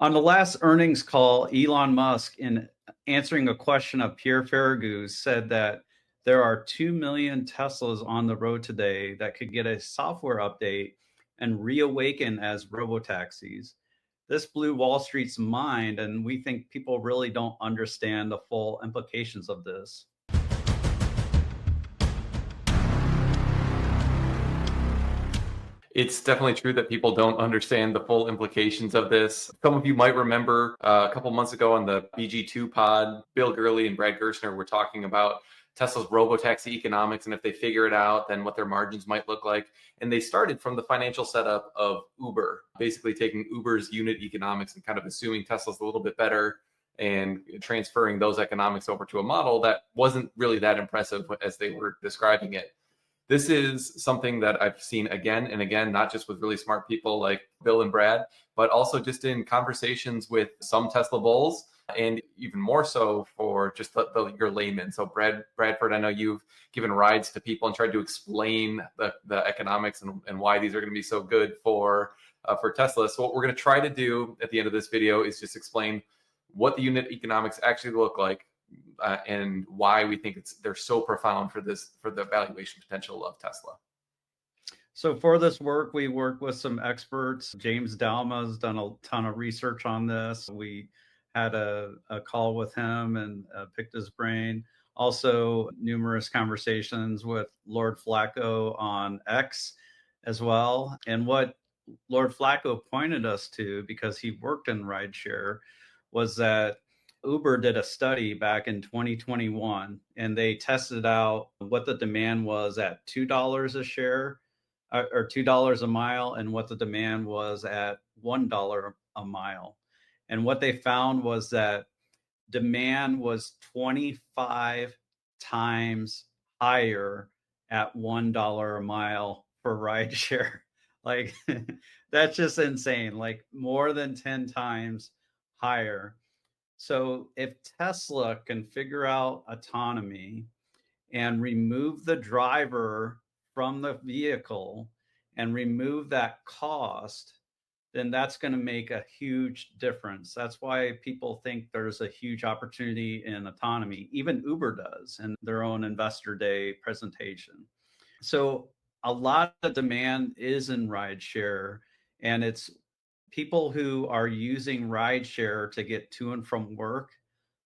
On the last earnings call, Elon Musk, in answering a question of Pierre Ferragu, said that there are 2 million Teslas on the road today that could get a software update and reawaken as robotaxis. This blew Wall Street's mind, and we think people really don't understand the full implications of this. It's definitely true that people don't understand the full implications of this. Some of you might remember a couple months ago on the BG2 pod, Bill Gurley and Brad Gerstner were talking about Tesla's robotaxi economics, and if they figure it out, then what their margins might look like. And they started from the financial setup of Uber, basically taking Uber's unit economics and kind of assuming Tesla's a little bit better and transferring those economics over to a model that wasn't really that impressive as they were describing it. This is something that I've seen again and again, not just with really smart people like Bill and Brad, but also just in conversations with some Tesla bulls, and even more so for just your layman. So Bradford, I know you've given rides to people and tried to explain the economics and why these are going to be so good for Tesla. So what we're going to try to do at the end of this video is just explain what the unit economics actually look like, and why we think they're so profound for the valuation potential of Tesla. So for this work, we worked with some experts. James Dalma's done a ton of research on this. We had a call with him and picked his brain. Also, numerous conversations with Lord Flacco on X as well. And what Lord Flacco pointed us to, because he worked in rideshare, was that Uber did a study back in 2021, and they tested out what the demand was at $2 a share or $2 a mile, and what the demand was at $1 a mile. And what they found was that demand was 25 times higher at $1 a mile for rideshare. Like, that's just insane. Like, more than 10 times higher. So if Tesla can figure out autonomy and remove the driver from the vehicle and remove that cost, then that's going to make a huge difference. That's why people think there's a huge opportunity in autonomy. Even Uber does in their own Investor Day presentation. So a lot of demand is in rideshare, and it's people who are using rideshare to get to and from work,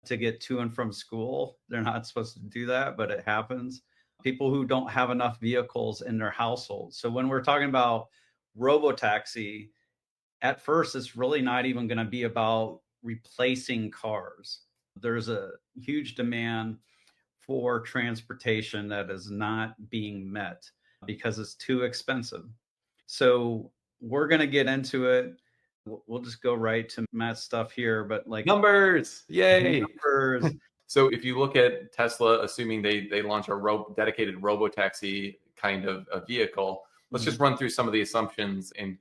to get to and from school. They're not supposed to do that, but it happens. People who don't have enough vehicles in their household. So when we're talking about robotaxi, at first, it's really not even going to be about replacing cars. There's a huge demand for transportation that is not being met because it's too expensive. So we're going to get into it. We'll just go right to Matt's stuff here, but like numbers, yay! Numbers. So if you look at Tesla, assuming they launch a dedicated robotaxi kind of a vehicle, let's just run through some of the assumptions and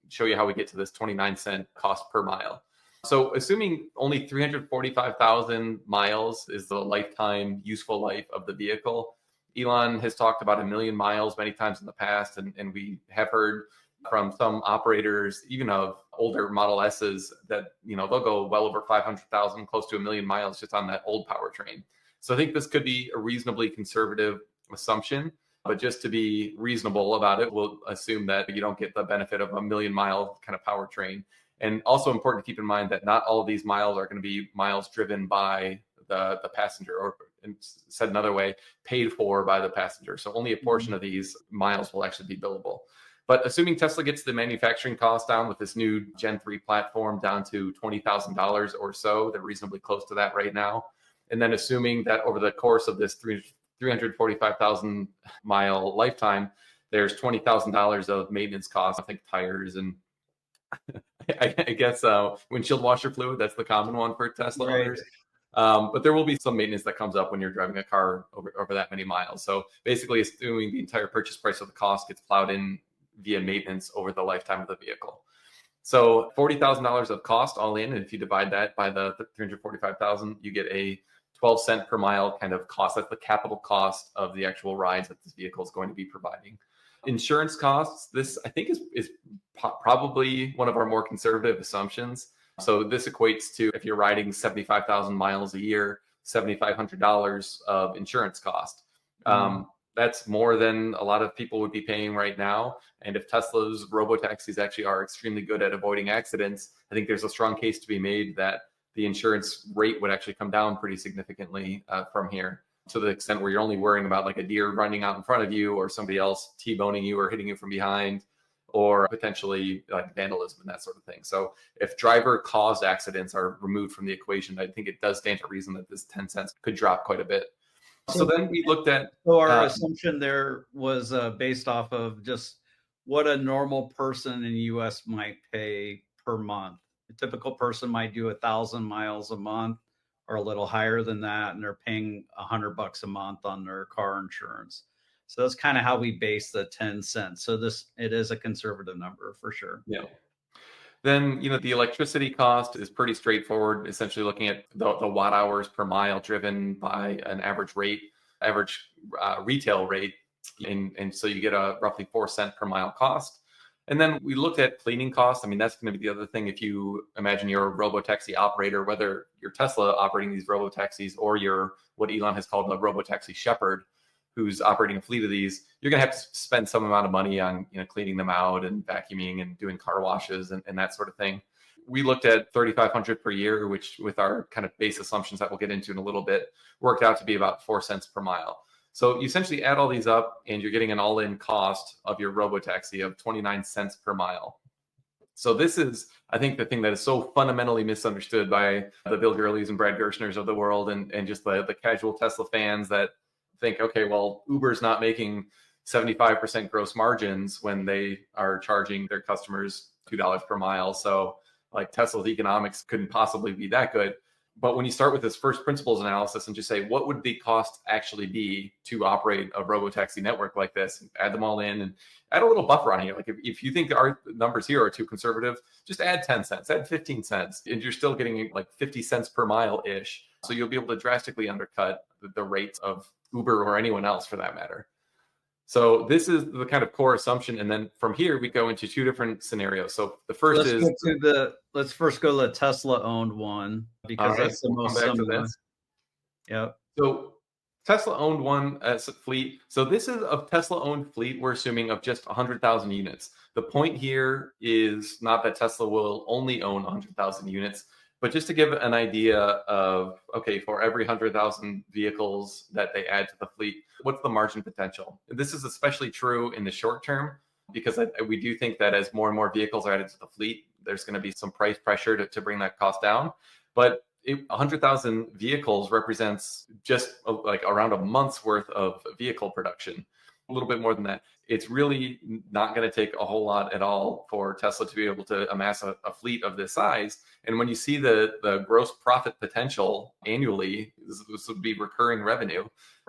show you how we get to this 29-cent cost per mile. So assuming only 345,000 miles is the lifetime useful life of the vehicle, Elon has talked about 1 million miles many times in the past, and we have heard from some operators, even of older Model S's, that they'll go well over 500,000, close to 1 million miles just on that old powertrain. So I think this could be a reasonably conservative assumption, but just to be reasonable about it, we'll assume that you don't get the benefit of a 1 million mile kind of powertrain. And also important to keep in mind that not all of these miles are going to be miles driven by the passenger, or said another way, paid for by the passenger. So only a portion of these miles will actually be billable. But assuming Tesla gets the manufacturing cost down with this new Gen 3 platform down to $20,000 or so, they're reasonably close to that right now. And then assuming that over the course of this 345,000 mile lifetime, there's $20,000 of maintenance costs, I think tires and I guess windshield washer fluid, that's the common one for Tesla owners. But there will be some maintenance that comes up when you're driving a car over that many miles. So basically assuming the entire purchase price of the cost gets plowed in via maintenance over the lifetime of the vehicle. So $40,000 of cost all in, and if you divide that by the 345,000, you get a 12-cent per mile kind of cost. That's the capital cost of the actual rides that this vehicle is going to be providing. Insurance costs, this I think is probably one of our more conservative assumptions. So this equates to, if you're riding 75,000 miles a year, $7,500 of insurance cost. That's more than a lot of people would be paying right now. And if Tesla's robotaxis actually are extremely good at avoiding accidents, I think there's a strong case to be made that the insurance rate would actually come down pretty significantly from here, to the extent where you're only worrying about like a deer running out in front of you, or somebody else T-boning you or hitting you from behind, or potentially like vandalism and that sort of thing. So if driver caused accidents are removed from the equation, I think it does stand to reason that this 10 cents could drop quite a bit. So then we looked at. So our assumption there was based off of just what a normal person in the US might pay per month. A typical person might do 1,000 miles a month or a little higher than that, and they're paying $100 a month on their car insurance. So that's kind of how we base the 10 cents. So it is a conservative number for sure. Yeah. Then, the electricity cost is pretty straightforward, essentially looking at the watt hours per mile driven by an average retail rate. And so you get a roughly 4 cent per mile cost. And then we looked at cleaning costs. I mean, that's going to be the other thing. If you imagine you're a robotaxi operator, whether you're Tesla operating these robotaxis or you're what Elon has called a robotaxi shepherd, who's operating a fleet of these, you're going to have to spend some amount of money on cleaning them out and vacuuming and doing car washes and that sort of thing. We looked at $3,500 per year, which with our kind of base assumptions that we'll get into in a little bit, worked out to be about 4 cents per mile. So you essentially add all these up and you're getting an all-in cost of your robotaxi of 29 cents per mile. So this is, I think, the thing that is so fundamentally misunderstood by the Bill Gurleys and Brad Gershners of the world, and just the casual Tesla fans that think, okay, well, Uber's not making 75% gross margins when they are charging their customers $2 per mile. So like Tesla's economics couldn't possibly be that good. But when you start with this first principles analysis and just say, what would the cost actually be to operate a robotaxi network like this, and add them all in and add a little buffer on here. Like if you think our numbers here are too conservative, just add 10 cents, add 15 cents, and you're still getting like 50 cents per mile-ish. So you'll be able to drastically undercut the rates of Uber or anyone else for that matter. So this is the kind of core assumption. And then from here, we go into two different scenarios. So the first let's first go to the Tesla owned one, because that's the most similar. Yeah. So Tesla owned one as a fleet. So this is a Tesla owned fleet, we're assuming, of just 100,000 units. The point here is not that Tesla will only own 100,000 units, but just to give an idea of, okay, for every 100,000 vehicles that they add to the fleet, what's the margin potential? This is especially true in the short term, because we do think that as more and more vehicles are added to the fleet, there's going to be some price pressure to bring that cost down. But 100,000 vehicles represents just like around a month's worth of vehicle production, a little bit more than that. It's really not going to take a whole lot at all for Tesla to be able to amass a fleet of this size. And when you see the gross profit potential annually, this would be recurring revenue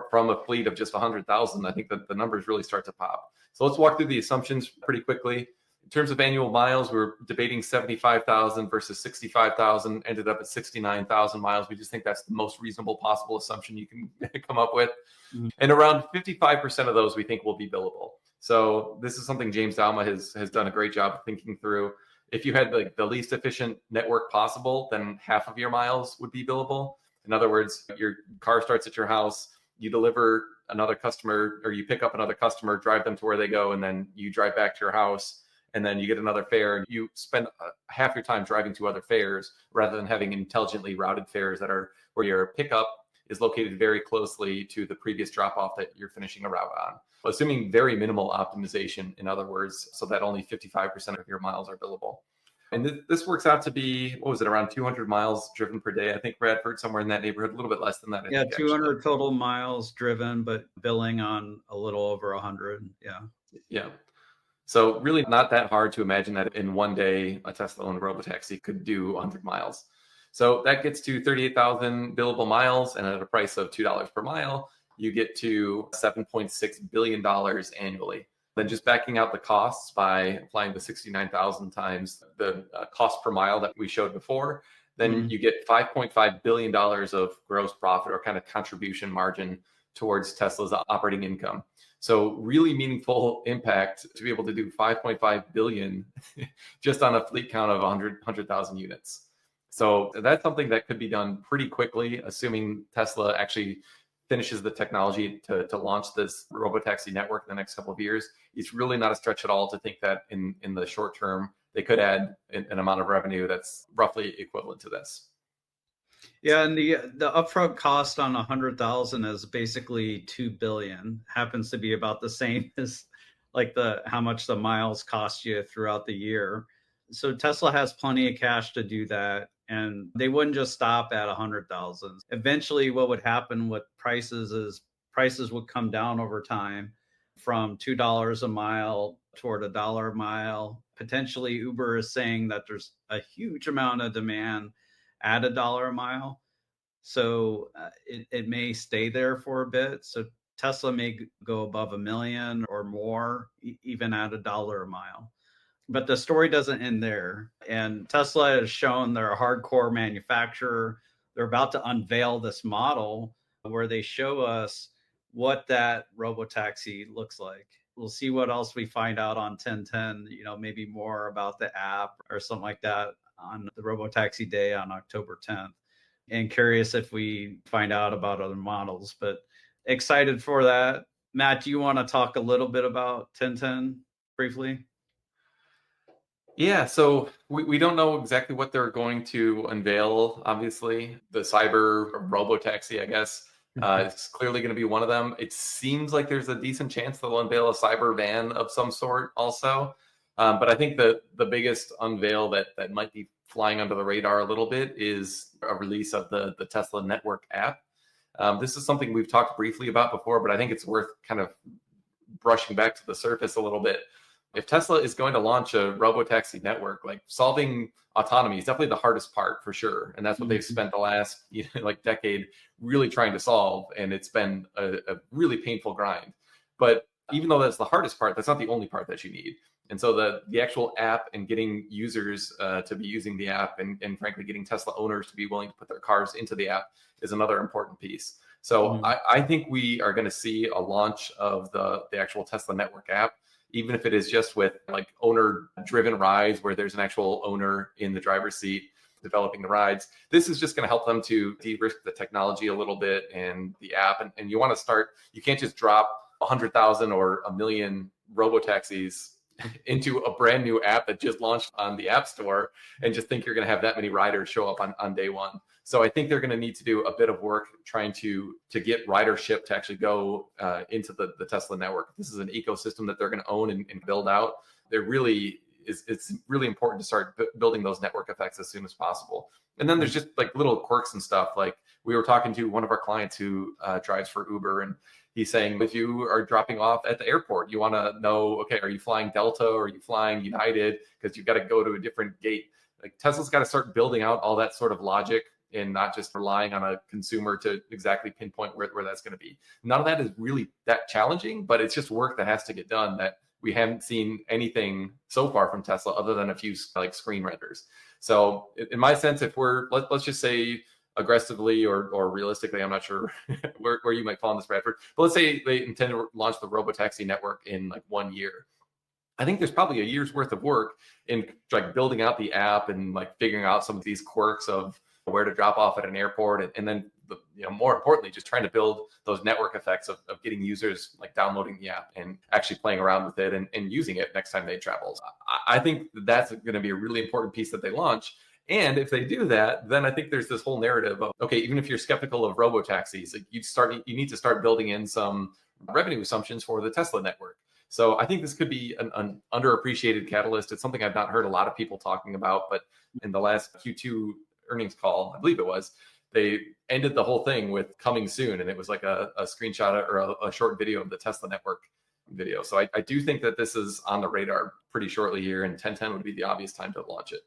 from a fleet of just 100,000. I think that the numbers really start to pop. So let's walk through the assumptions pretty quickly. In terms of annual miles, we're debating 75,000 versus 65,000, ended up at 69,000 miles. We just think that's the most reasonable possible assumption you can come up with. Mm-hmm. And around 55% of those we think will be billable. So this is something James Dalma has done a great job of thinking through. If you had like the least efficient network possible, then half of your miles would be billable. In other words, your car starts at your house, you deliver another customer, or you pick up another customer, drive them to where they go, and then you drive back to your house, and then you get another fare, and you spend half your time driving to other fares rather than having intelligently routed fares that are where your pickup is located very closely to the previous drop-off that you're finishing a route on. Assuming very minimal optimization, in other words, so that only 55% of your miles are billable. And this works out to be, what was it, around 200 miles driven per day? I think Bradford, somewhere in that neighborhood, a little bit less than that. Yeah, 200 actually. Total miles driven, but billing on a little over 100. Yeah. Yeah. So really not that hard to imagine that in one day, a Tesla-owned robotaxi could do 100 miles. So that gets to 38,000 billable miles, and at a price of $2 per mile, you get to $7.6 billion annually. Then just backing out the costs by applying the 69,000 times the cost per mile that we showed before, then you get $5.5 billion of gross profit, or kind of contribution margin towards Tesla's operating income. So really meaningful impact to be able to do 5.5 billion just on a fleet count of 100,000 units. So that's something that could be done pretty quickly, assuming Tesla actually finishes the technology to launch this robotaxi network in the next couple of years. It's really not a stretch at all to think that in the short term, they could add an amount of revenue that's roughly equivalent to this. Yeah, and the upfront cost on 100,000 is basically 2 billion. Happens to be about the same as like the how much the miles cost you throughout the year. So Tesla has plenty of cash to do that, and they wouldn't just stop at 100,000. Eventually, what would happen with prices is prices would come down over time from $2 a mile toward $1 a mile. Potentially, Uber is saying that there's a huge amount of demand at $1 a mile. So it may stay there for a bit. So Tesla may go above a million or more, even at $1 a mile. But the story doesn't end there. And Tesla has shown they're a hardcore manufacturer. They're about to unveil this model where they show us what that robotaxi looks like. We'll see what else we find out on 1010, maybe more about the app or something like that on the robotaxi day on October 10th. And curious if we find out about other models, but excited for that. Matt, do you want to talk a little bit about 1010 briefly? Yeah, so we don't know exactly what they're going to unveil. Obviously, the cyber robotaxi, I guess, is clearly going to be one of them. It seems like there's a decent chance they'll unveil a cyber van of some sort also. But I think the biggest unveil that might be flying under the radar a little bit is a release of the Tesla Network app. This is something we've talked briefly about before, but I think it's worth kind of brushing back to the surface a little bit. If Tesla is going to launch a robotaxi network, like solving autonomy is definitely the hardest part for sure. And that's what they've spent the last decade really trying to solve. And it's been a really painful grind. But even though that's the hardest part, that's not the only part that you need. And so the actual app and getting users to be using the app and frankly, getting Tesla owners to be willing to put their cars into the app is another important piece. So I think we are going to see a launch of the actual Tesla Network app, even if it is just with like owner driven rides where there's an actual owner in the driver's seat developing the rides. This is just going to help them to de-risk the technology a little bit and the app. And you want to start, you can't just drop 100,000 or a million robotaxis into a brand new app that just launched on the App Store and just think you're going to have that many riders show up on day one. So I think they're going to need to do a bit of work trying to get ridership to actually go into the Tesla network. This is an ecosystem that they're going to own and build out. It's really important to start building those network effects as soon as possible. And then there's just like little quirks and stuff. Like we were talking to one of our clients who drives for Uber, and he's saying, if you are dropping off at the airport, you want to know, okay, are you flying Delta or are you flying United? Because you've got to go to a different gate. Like Tesla's got to start building out all that sort of logic and not just relying on a consumer to exactly pinpoint where that's going to be. None of that is really that challenging, but it's just work that has to get done that we haven't seen anything so far from Tesla other than a few like screen renders. So in my sense, if let's just say aggressively or realistically, I'm not sure where you might fall in this, Bradford, but let's say they intend to launch the Robotaxi network in like 1 year. I think there's probably a year's worth of work in like building out the app and like figuring out some of these quirks of where to drop off at an airport, and then more importantly, just trying to build those network effects of getting users like downloading the app and actually playing around with it and using it next time they travel. I think that's going to be a really important piece that they launch. And if they do that, then I think there's this whole narrative of, okay, even if you're skeptical of robotaxis, like you need to start building in some revenue assumptions for the Tesla network. So I think this could be an underappreciated catalyst. It's something I've not heard a lot of people talking about, but in the last Q2 earnings call, I believe it was, they ended the whole thing with coming soon. And it was like a screenshot or a short video of the Tesla network video. So I do think that this is on the radar pretty shortly here, and 1010 would be the obvious time to launch it.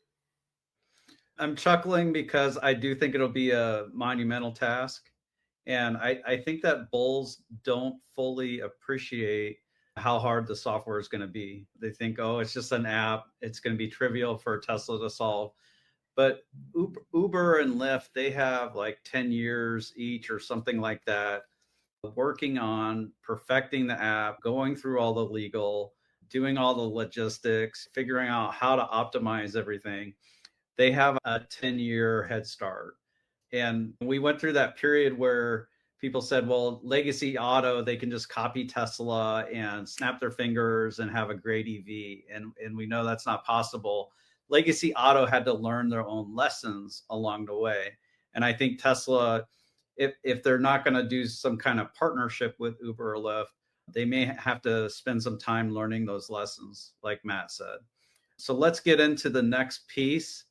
I'm chuckling because I do think it'll be a monumental task. And I think that bulls don't fully appreciate how hard the software is going to be. They think, oh, it's just an app. It's going to be trivial for Tesla to solve. But Uber and Lyft, they have like 10 years each or something like that, working on perfecting the app, going through all the legal, doing all the logistics, figuring out how to optimize everything. they have a 10-year head start. And we went through that period where people said, well, legacy auto, they can just copy Tesla and snap their fingers and have a great EV. And we know that's not possible. Legacy auto had to learn their own lessons along the way. And I think Tesla, if they're not going to do some kind of partnership with Uber or Lyft, they may have to spend some time learning those lessons, like Matt said. So let's get into the next piece,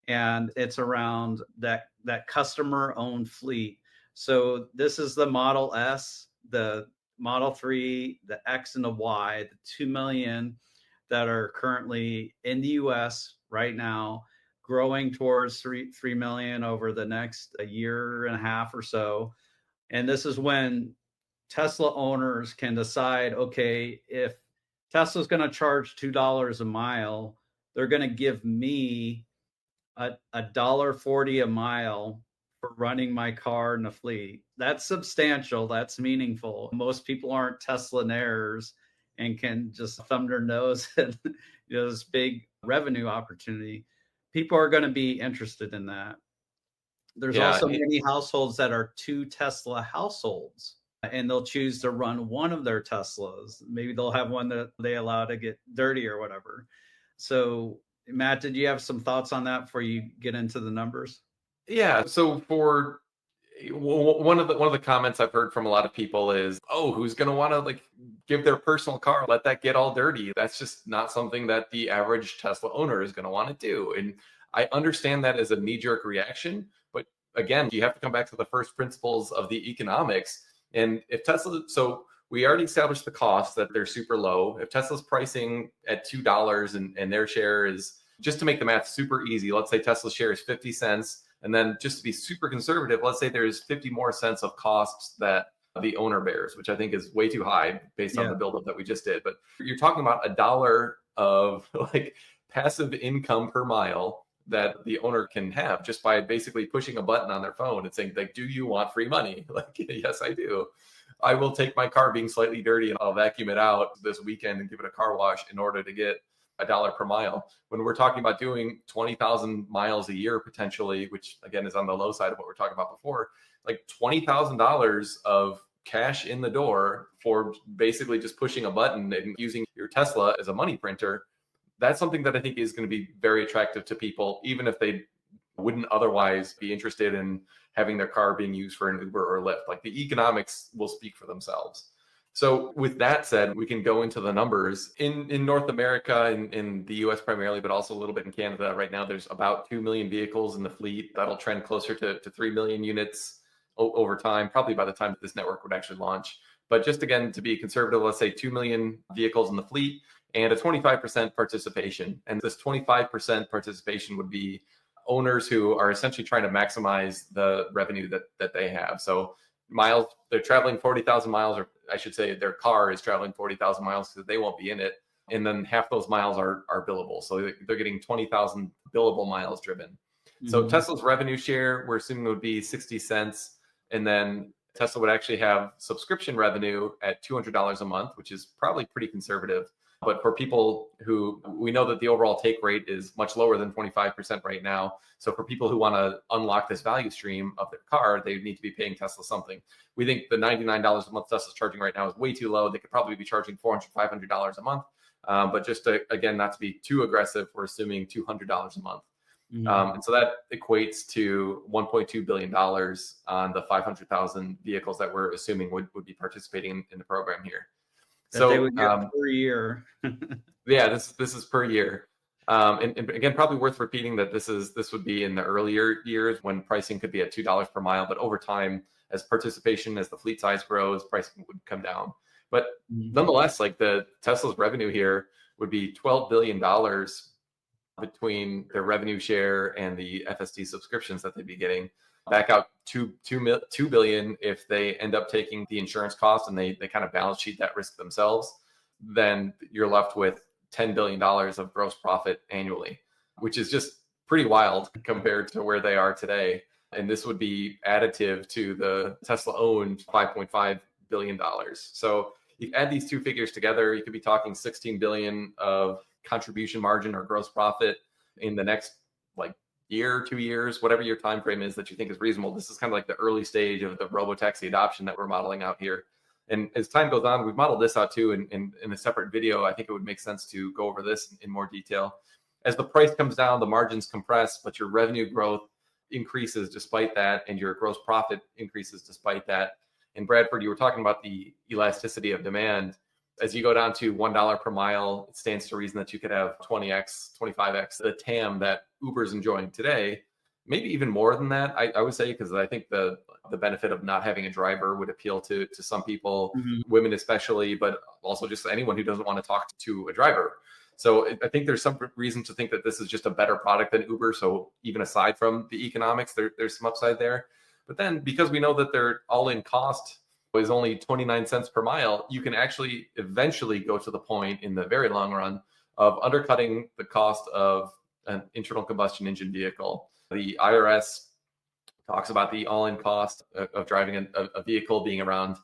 and it's around that customer owned fleet. So this is the Model S, the Model 3, the X, and the Y, the 2 million that are currently in the US right now, growing towards 3 million over the next a year and a half or so. And this is when Tesla owners can decide, okay, if Tesla's going to charge $2 a mile, they're going to give me a $1.40 a mile for running my car in the fleet. That's substantial. That's meaningful. Most people aren't Teslanaires and can just thumb their nose at this big revenue opportunity. People are going to be interested in that. There's also many households that are 2 Tesla households, and they'll choose to run one of their Teslas. Maybe they'll have one that they allow to get dirty or whatever. So Matt, did you have some thoughts on that before you get into the numbers? Yeah. So for one of the comments I've heard from a lot of people is, oh, who's going to want to like give their personal car, let that get all dirty? That's just not something that the average Tesla owner is going to want to do. And I understand that as a knee-jerk reaction, but again, you have to come back to the first principles of the economics. And if Tesla, so we already established the cost that they're super low. If Tesla's pricing at $2 and their share is, just to make the math super easy, let's say Tesla's share is 50 cents. And then just to be super conservative, let's say there's 50 more cents of costs that the owner bears, which I think is way too high based on the buildup that we just did. But you're talking about $1 of like passive income per mile that the owner can have just by basically pushing a button on their phone and saying, like, do you want free money? Like, yes, I do. I will take my car being slightly dirty and I'll vacuum it out this weekend and give it a car wash in order to get $1 per mile. When we're talking about doing 20,000 miles a year potentially, which again is on the low side of what we're talking about before, like $20,000 of cash in the door for basically just pushing a button and using your Tesla as a money printer, that's something that I think is going to be very attractive to people, even if they wouldn't otherwise be interested in having their car being used for an Uber or Lyft. Like the economics will speak for themselves. So with that said, we can go into the numbers. In North America, in the US primarily, but also a little bit in Canada right now, there's about 2 million vehicles in the fleet. That'll trend closer to 3 million units over time, probably by the time that this network would actually launch. But just again, to be conservative, let's say 2 million vehicles in the fleet and a 25% participation. And this 25% participation would be owners who are essentially trying to maximize the revenue that they have. So miles, they're traveling 40,000 miles, or I should say their car is traveling 40,000 miles because they won't be in it. And then half those miles are billable. So they're getting 20,000 billable miles driven. Mm-hmm. So Tesla's revenue share, we're assuming would be 60 cents. And then Tesla would actually have subscription revenue at $200 a month, which is probably pretty conservative. But for people who, we know that the overall take rate is much lower than 25% right now. So for people who want to unlock this value stream of their car, they need to be paying Tesla something. We think the $99 a month Tesla's charging right now is way too low. They could probably be charging $400, $500 a month. But just to, again, not to be too aggressive, we're assuming $200 a month. Mm-hmm. And so that equates to $1.2 billion on the 500,000 vehicles that we're assuming would be participating in the program here. So they would get per year. Yeah, this is per year. And again, probably worth repeating that this would be in the earlier years when pricing could be at $2 per mile, but over time, as participation, as the fleet size grows, pricing would come down. But nonetheless, like the Tesla's revenue here would be $12 billion between their revenue share and the FSD subscriptions that they'd be getting. Back out $2 billion if they end up taking the insurance cost and they kind of balance sheet that risk themselves, then you're left with $10 billion of gross profit annually, which is just pretty wild compared to where they are today. And this would be additive to the Tesla owned $5.5 billion. So you add these two figures together, you could be talking 16 billion of contribution margin or gross profit in the next like year, 2 years, whatever your time frame is that you think is reasonable. This is kind of like the early stage of the robotaxi adoption that we're modeling out here. And as time goes on, we've modeled this out too in a separate video. I think it would make sense to go over this in more detail. As the price comes down, the margins compress, but your revenue growth increases despite that, and your gross profit increases despite that. In Bradford, you were talking about the elasticity of demand. As you go down to $1 per mile, it stands to reason that you could have 20x, 25x the TAM that Uber's enjoying today. Maybe even more than that, I would say, because I think the benefit of not having a driver would appeal to some people, women especially, but also just anyone who doesn't want to talk to a driver. So I think there's some reason to think that this is just a better product than Uber. So even aside from the economics, there's some upside there. But then because we know that their all-in cost is only 29 cents per mile, you can actually eventually go to the point in the very long run of undercutting the cost of an internal combustion engine vehicle. The IRS talks about the all-in cost of driving a vehicle being around,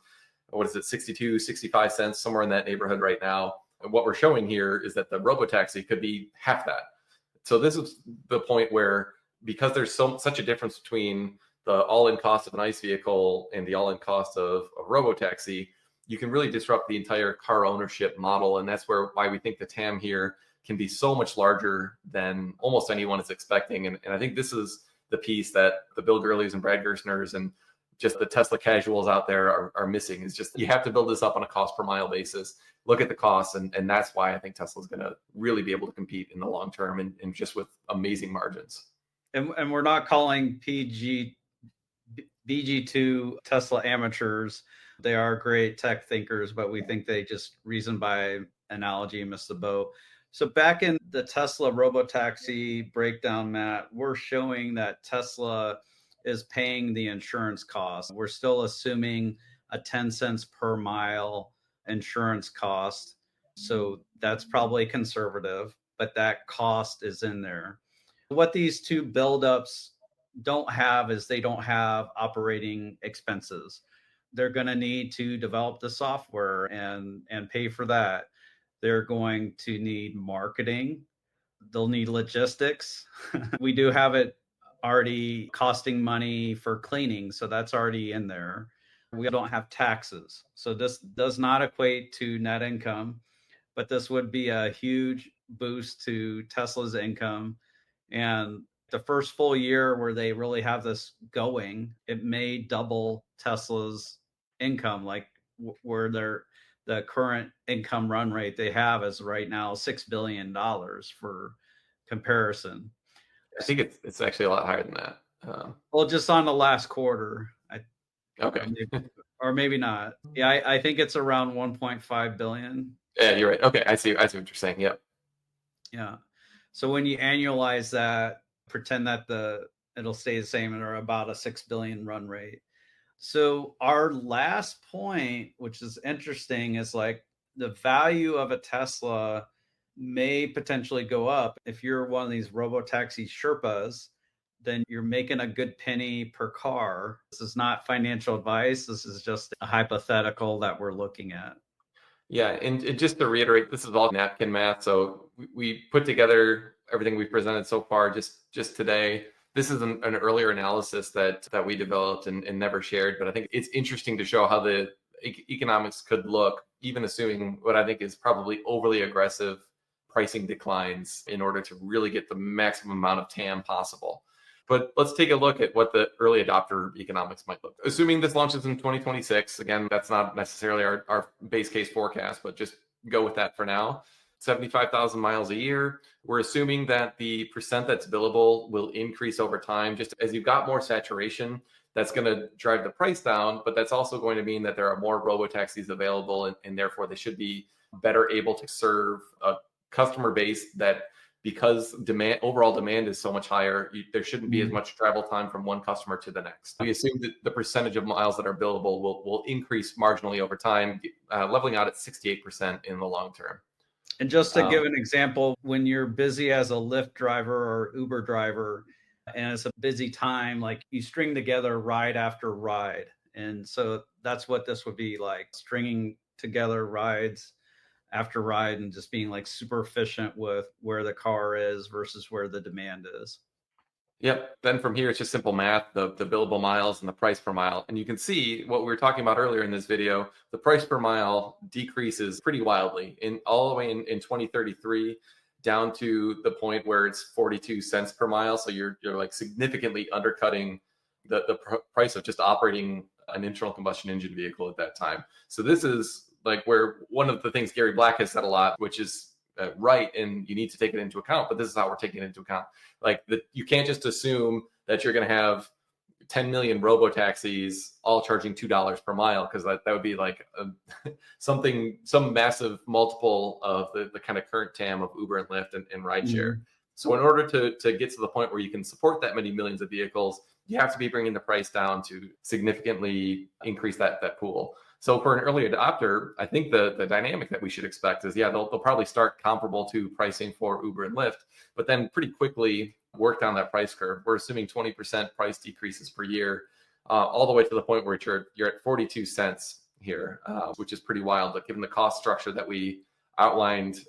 62, 65 cents, somewhere in that neighborhood right now. And what we're showing here is that the robotaxi could be half that. So this is the point where, because there's such a difference between the all-in cost of an ICE vehicle and the all-in cost of a robotaxi, you can really disrupt the entire car ownership model. And that's why we think the TAM here can be so much larger than almost anyone is expecting. And I think this is the piece that the Bill Gurleys and Brad Gerstners and just the Tesla casuals out there are missing. Is just, you have to build this up on a cost per mile basis, look at the costs, and that's why I think Tesla's going to really be able to compete in the long term and just with amazing margins. And we're not calling BG2 Tesla amateurs. They are great tech thinkers, but we think they just reason by analogy and miss the boat. So back in the Tesla robotaxi breakdown, Matt, we're showing that Tesla is paying the insurance cost. We're still assuming a 10 cents per mile insurance cost. So that's probably conservative, but that cost is in there. What these two buildups don't have is they don't have operating expenses. They're going to need to develop the software and pay for that. They're going to need marketing. They'll need logistics. We do have it already costing money for cleaning, so that's already in there. We don't have taxes. So this does not equate to net income, but this would be a huge boost to Tesla's income. And the first full year where they really have this going, it may double Tesla's income, like where the current income run rate they have is right now $6 billion for comparison. I think it's actually a lot higher than that. Well, just on the last quarter. Okay. Or maybe not. Yeah, I think it's around 1.5 billion. Yeah, you're right. Okay, I see what you're saying. Yep. Yeah. So when you annualize that, pretend that it'll stay the same or about a 6 billion run rate. So our last point, which is interesting, is like the value of a Tesla may potentially go up. If you're one of these robotaxi Sherpas, then you're making a good penny per car. This is not financial advice. This is just a hypothetical that we're looking at. Yeah, and just to reiterate, this is all napkin math. So we put together everything we've presented so far just today. This is an earlier analysis that we developed and never shared, but I think it's interesting to show how the economics could look, even assuming what I think is probably overly aggressive pricing declines in order to really get the maximum amount of TAM possible. But let's take a look at what the early adopter economics might look. Assuming this launches in 2026, again, that's not necessarily our base case forecast, but just go with that for now. 75,000 miles a year. We're assuming that the percent that's billable will increase over time. Just as you've got more saturation, that's going to drive the price down, but that's also going to mean that there are more robotaxis available, and therefore they should be better able to serve a customer base that, because overall demand is so much higher, there shouldn't be as much travel time from one customer to the next. We assume that the percentage of miles that are billable will increase marginally over time, leveling out at 68% in the long term. And just to give an example, when you're busy as a Lyft driver or Uber driver, and it's a busy time, like you string together ride after ride. And so that's what this would be like, stringing together rides after ride and just being like super efficient with where the car is versus where the demand is. Yep. Then from here, it's just simple math, the billable miles and the price per mile. And you can see what we were talking about earlier in this video, the price per mile decreases pretty wildly in all the way in 2033 down to the point where it's 42 cents per mile. So you're like significantly undercutting the price of just operating an internal combustion engine vehicle at that time. So this is like where one of the things Gary Black has said a lot, which is right, and you need to take it into account, but this is how we're taking it into account. Like you can't just assume that you're going to have 10 million robotaxis all charging $2 per mile, because that would be like some massive multiple of the kind of current TAM of Uber and Lyft and rideshare. So in order to get to the point where you can support that many millions of vehicles, you have to be bringing the price down to significantly increase that pool. So for an early adopter, I think the dynamic that we should expect is, they'll probably start comparable to pricing for Uber and Lyft, but then pretty quickly work down that price curve. We're assuming 20% price decreases per year, all the way to the point where you're at 42 cents here, which is pretty wild. But given the cost structure that we outlined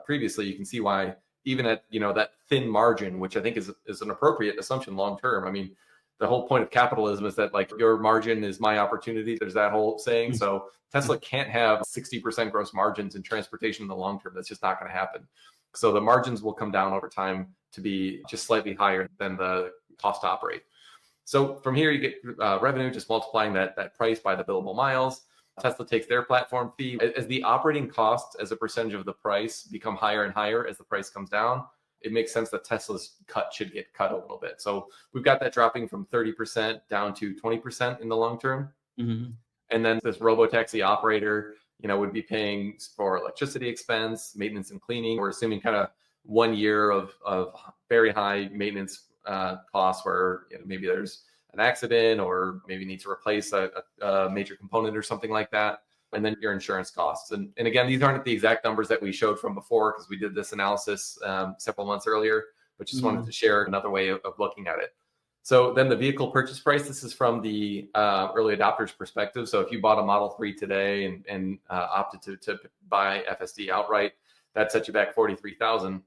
previously, you can see why even at that thin margin, which I think is an appropriate assumption long term. I mean, the whole point of capitalism is that like your margin is my opportunity. There's that whole saying. So Tesla can't have 60% gross margins in transportation in the long term. That's just not going to happen. So the margins will come down over time to be just slightly higher than the cost to operate. So from here, you get revenue, just multiplying that price by the billable miles. Tesla takes their platform fee. As the operating costs as a percentage of the price become higher and higher as the price comes down, it makes sense that Tesla's cut should get cut a little bit. So we've got that dropping from 30% down to 20% in the long term. And then this Robotaxi operator, would be paying for electricity expense, maintenance and cleaning. We're assuming kind of 1 year of very high maintenance costs where maybe there's an accident or maybe need to replace a major component or something like that. And then your insurance costs. And again, these aren't the exact numbers that we showed from before, because we did this analysis several months earlier, but just wanted to share another way of looking at it. So then the vehicle purchase price, this is from the early adopters perspective. So if you bought a Model 3 today and opted to buy FSD outright, that sets you back $43,000.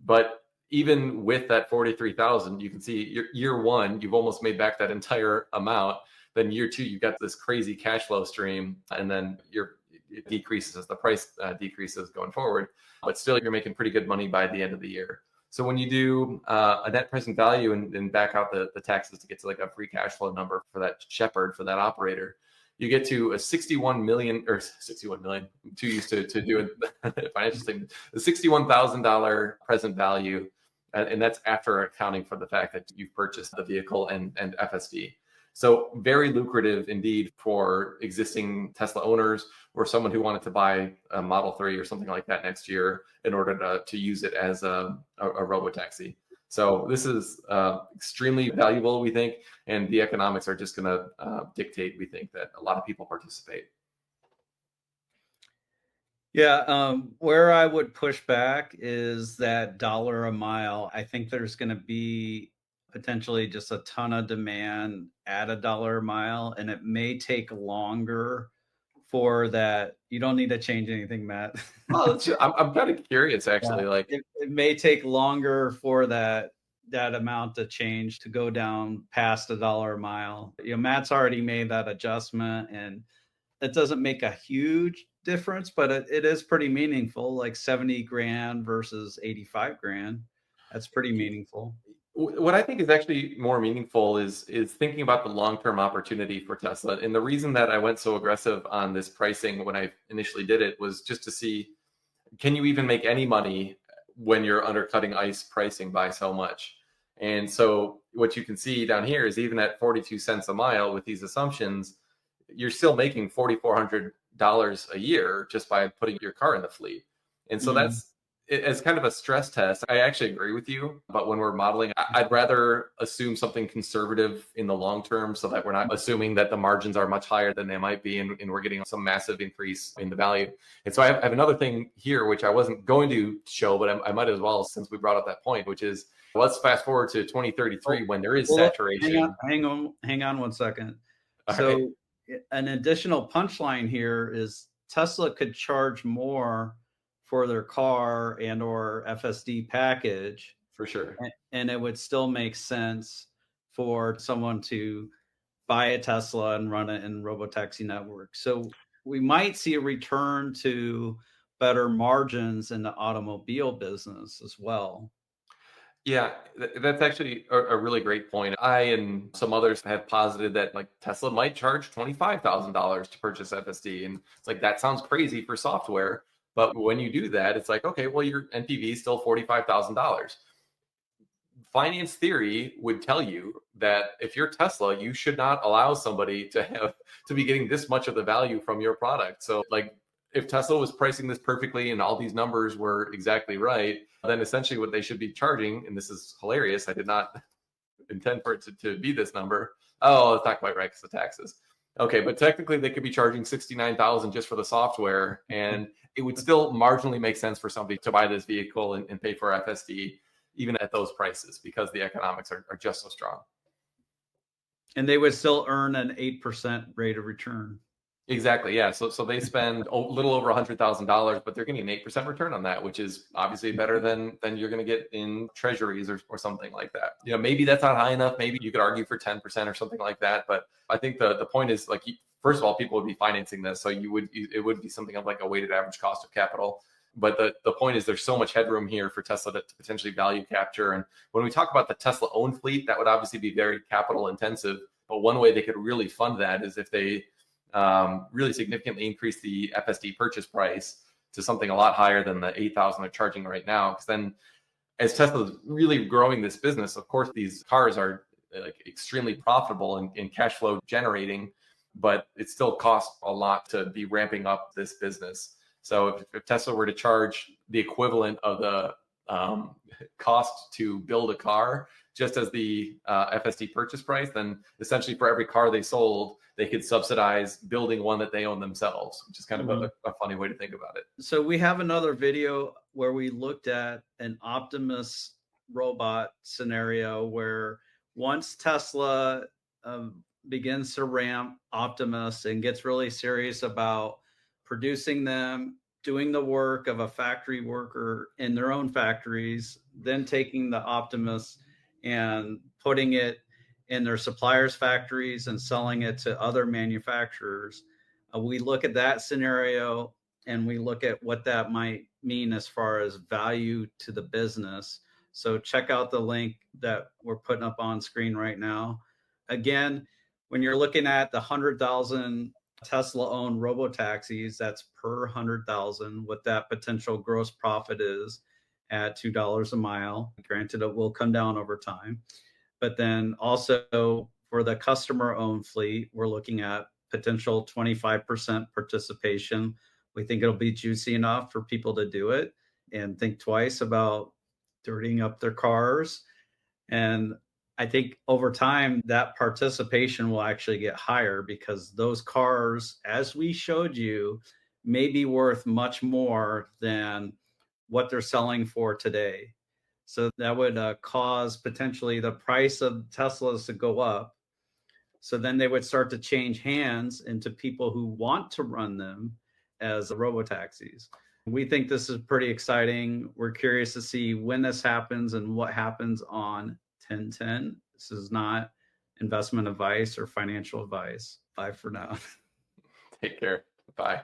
But even with that $43,000, you can see year one, you've almost made back that entire amount. Then year two, you've got this crazy cash flow stream, and then it decreases as the price decreases going forward. But still, you're making pretty good money by the end of the year. So when you do a net present value and back out the taxes to get to like a free cash flow number for that shepherd, for that operator, you get to a 61 million, too used to doing financial statement, a $61,000 present value. And that's after accounting for the fact that you've purchased the vehicle and FSD. So very lucrative indeed for existing Tesla owners or someone who wanted to buy a Model 3 or something like that next year in order to use it as a robotaxi. So this is extremely valuable, we think, and the economics are just going to dictate, we think, that a lot of people participate. Yeah, where I would push back is that dollar a mile. I think there's going to be potentially just a ton of demand at $1 a mile, and it may take longer for that. You don't need to change anything, Matt. Well, I'm kind of curious, actually. Like it may take longer for that amount to change, to go down past $1 a mile. Matt's already made that adjustment, and it doesn't make a huge difference, but it is pretty meaningful. Like 70 grand versus 85 grand. That's pretty meaningful. What I think is actually more meaningful is thinking about the long-term opportunity for Tesla. And the reason that I went so aggressive on this pricing when I initially did it was just to see, can you even make any money when you're undercutting ICE pricing by so much? And so what you can see down here is even at 42 cents a mile with these assumptions, you're still making $4,400 a year just by putting your car in the fleet. And so that's, as kind of a stress test, I actually agree with you. But when we're modeling, I'd rather assume something conservative in the long term so that we're not assuming that the margins are much higher than they might be and we're getting some massive increase in the value. And so I have another thing here, which I wasn't going to show, but I might as well, since we brought up that point, which is, let's fast forward to 2033 when there is saturation. Hang on 1 second. All so right. An additional punchline here is Tesla could charge more for their car and or FSD package for sure. and it would still make sense for someone to buy a Tesla and run it in Robotaxi network. So we might see a return to better margins in the automobile business as well. Yeah, that's actually a really great point. I and some others have posited that like Tesla might charge $25,000 to purchase FSD, and it's like that sounds crazy for software. But when you do that, it's like, okay, well, your NPV is still $45,000. Finance theory would tell you that if you're Tesla, you should not allow somebody to be getting this much of the value from your product. So like if Tesla was pricing this perfectly and all these numbers were exactly right, then essentially what they should be charging, and this is hilarious, I did not intend for it to be this number. Oh, it's not quite right because of taxes. Okay, but technically they could be charging 69,000 just for the software, and it would still marginally make sense for somebody to buy this vehicle and pay for FSD even at those prices because the economics are just so strong. And they would still earn an 8% rate of return. Exactly. Yeah. So they spend a little over $100,000, but they're getting an 8% return on that, which is obviously better than you're going to get in treasuries or something like that. You know, maybe that's not high enough. Maybe you could argue for 10% or something like that. But I think the point is like, first of all, people would be financing this. So it would be something of like a weighted average cost of capital. But the point is there's so much headroom here for Tesla to potentially value capture. And when we talk about the Tesla owned fleet, that would obviously be very capital intensive. But one way they could really fund that is if they really significantly increase the FSD purchase price to something a lot higher than the 8,000 they're charging right now. Because then as Tesla's really growing this business, of course, these cars are like extremely profitable and cash flow generating, but it still costs a lot to be ramping up this business. So if Tesla were to charge the equivalent of the cost to build a car, just as the FSD purchase price, then essentially for every car they sold, they could subsidize building one that they own themselves, which is kind of a funny way to think about it. So we have another video where we looked at an Optimus robot scenario where once Tesla begins to ramp Optimus and gets really serious about producing them, doing the work of a factory worker in their own factories, then taking the Optimus and putting it in their suppliers' factories and selling it to other manufacturers. We look at that scenario and we look at what that might mean as far as value to the business. So check out the link that we're putting up on screen right now. Again, when you're looking at the 100,000 Tesla-owned robotaxis, that's per 100,000, what that potential gross profit is at $2 a mile. Granted, it will come down over time. But then also for the customer-owned fleet, we're looking at potential 25% participation. We think it'll be juicy enough for people to do it and think twice about dirtying up their cars. And I think over time, that participation will actually get higher because those cars, as we showed you, may be worth much more than what they're selling for today. So that would cause potentially the price of Teslas to go up. So then they would start to change hands into people who want to run them as robotaxis. We think this is pretty exciting. We're curious to see when this happens and what happens on 10/10. This is not investment advice or financial advice. Bye for now. Take care. Bye.